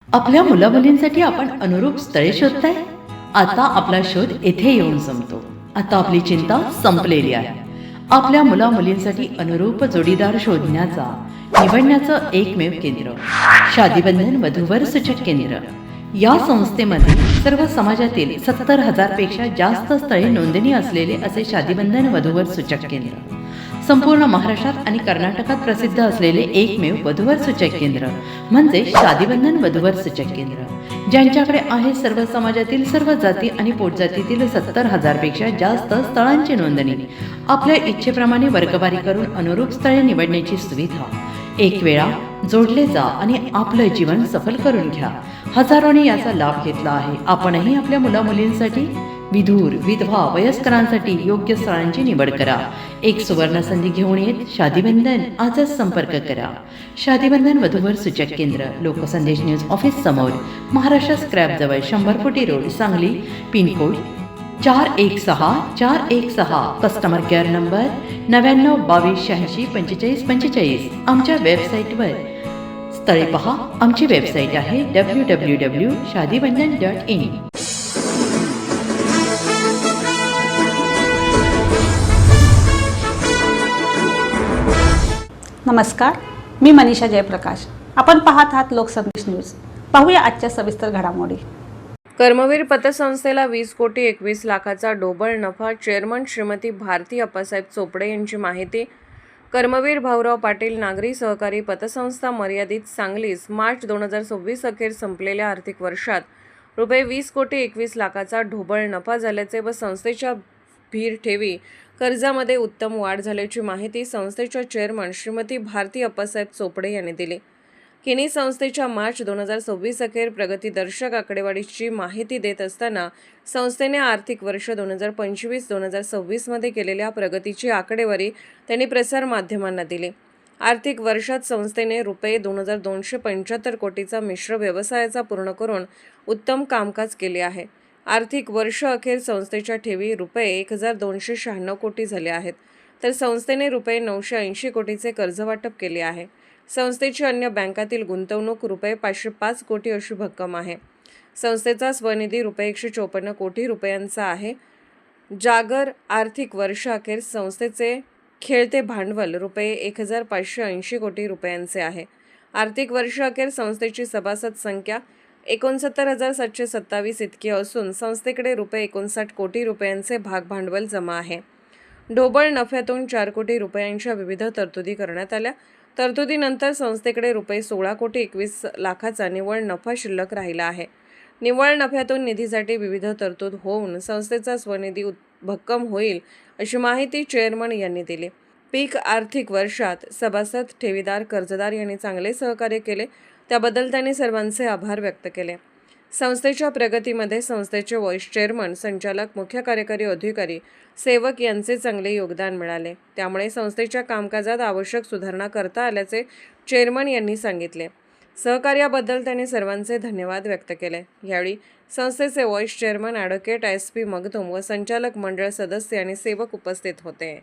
आपल्या मुलामुलींसाठी आपण अनुरूप स्थळे शोधताय? आता आपला शोध येथे येऊन संपतो. आता आपली चिंता संपलेली आहे. आपल्या मुलामुलींसाठी अनुरूप जोडीदार शोधण्याचा निवडण्याचं एकमेव केंद्र शादीबंधन वधूवर सूचक केंद्र. या संस्थेमध्ये सर्व समाजातील 70,000 पेक्षा जास्त स्थळे नोंदणी असलेले असे शादीबंधन वधूवर सूचक केंद्र. संपूर्ण महाराष्ट्रात आणि कर्नाटकात प्रसिद्ध असलेले एकमेव वधूवर सूचक केंद्र म्हणजे शादीबंधन वधूवर सूचक केंद्र, ज्यांच्याकडे आहे सर्व समाजातील सर्व जाती आणि पोटजातीतील 70,000 पेक्षा जास्त स्थळांची नोंदणी. आपल्या इच्छेप्रमाणे वर्गवारी करून अनुरूप स्थळे निवडण्याची सुविधा. एक वेळा जोडले जा आणि आपलं जीवन सफल करून घ्या. हजारोंनी याचा लाभ घेतला आहे. आपणही आपल्या मुलामुलींसाठी, विधूर, विधवा, वयस्करांसाठी योग्य स्थळांची निवड करा. एक सुवर्ण संधी घेऊन येत शादीबंधन. आजच संपर्क करा. शादीबंधन वधूवर सूचक केंद्र, लोकसंदेश न्यूज ऑफिस समोर, महाराष्ट्र स्क्रॅप जवळ, 100 फुटी road, Sangli. Pincode 416 customer care number 9922864545. आमच्या वेबसाईटवर स्थळे पहा. आमची वेबसाईट आहे www.shadibandhan.in. नमस्कार, मी मनीषा जयप्रकाश. आपण पाहत आहात लोकसंदेश न्यूज. पाहूया आजच्या सविस्तर घडामोडी. कर्मवीर पतसंस्थेला 20,21,00,000चा ढोबळ नफा. चेअरमन श्रीमती भारती अप्पासाहेब चोपडे यांची माहिती. कर्मवीर भाऊराव पाटील नागरी सहकारी पतसंस्था मर्यादित, सांगलीस मार्च 2026 अखेर संपलेल्या आर्थिक वर्षात रुपये 20,21,00,000चा ढोबळ नफा झाल्याचे व संस्थेच्या भीर ठेवी कर्जामध्ये उत्तम वाढ झाल्याची माहिती संस्थेच्या चेअरमन श्रीमती भारती अप्पासाहेब चोपडे यांनी दिली. किनी संस्थेच्या मार्च 2026 अखेर प्रगतीदर्शक आकडेवारीची माहिती देत असताना संस्थेने आर्थिक वर्ष 2025-2026 मध्ये केलेल्या प्रगतीची आकडेवारी त्यांनी प्रसारमाध्यमांना दिली. आर्थिक वर्षात संस्थेने रुपये 2,275 कोटीचा मिश्र व्यवसायाचा पूर्ण करून उत्तम कामकाज केले आहे. आर्थिक वर्ष अखेर संस्थेच्या ठेवी रुपये 1,296 कोटी झाले आहेत, तर संस्थेने रुपये 980 कोटीचे कर्जवाटप केले आहे. संस्थेची अन्य बँकातील गुंतवणूक रुपये 505 कोटी अशी भक्कम आहे. संस्थेचा स्वनिधी रुपये 154 कोटी रुपयांचा आहे. जागर आर्थिक वर्ष अखेर संस्थेचे खेळते भांडवल रुपये 1,580 कोटी रुपयांचे आहे. आर्थिक वर्ष अखेर संस्थेची सभासद संख्या 69,727 इतकी असून संस्थेकडे रुपये 59 कोटी रुपयांचे भागभांडवल जमा आहे. ढोबळ नफ्यातून 4 कोटी रुपयांच्या विविध तरतुदी करण्यात आल्या. तरतुदीनंतर संस्थेकडे रुपये 16,21,00,000चा निव्वळ नफा शिल्लक राहिला आहे. निव्वळ नफ्यातून निधीसाठी विविध तरतूद होऊन संस्थेचा स्वनिधी भक्कम होईल अशी माहिती चेअरमन यांनी दिली. पीक आर्थिक वर्षात सभासद, ठेवीदार, कर्जदार यांनी चांगले सहकार्य केले, त्याबद्दल त्यांनी सर्वांचे आभार व्यक्त केले. संस्थेच्या प्रगतीमध्ये संस्थेचे व्हाईस चेअरमन, संचालक, मुख्य कार्यकारी अधिकारी, सेवक यांचे चांगले योगदान मिळाले. त्यामुळे संस्थेच्या कामकाजात आवश्यक सुधारणा करता आल्याचे चेअरमन यांनी सांगितले. सहकार्याबद्दल त्यांनी सर्वांचे धन्यवाद व्यक्त केले. यावेळी संस्थेचे vice chairman advocate SP Magdum व संचालक मंडळ सदस्य आणि सेवक उपस्थित होते.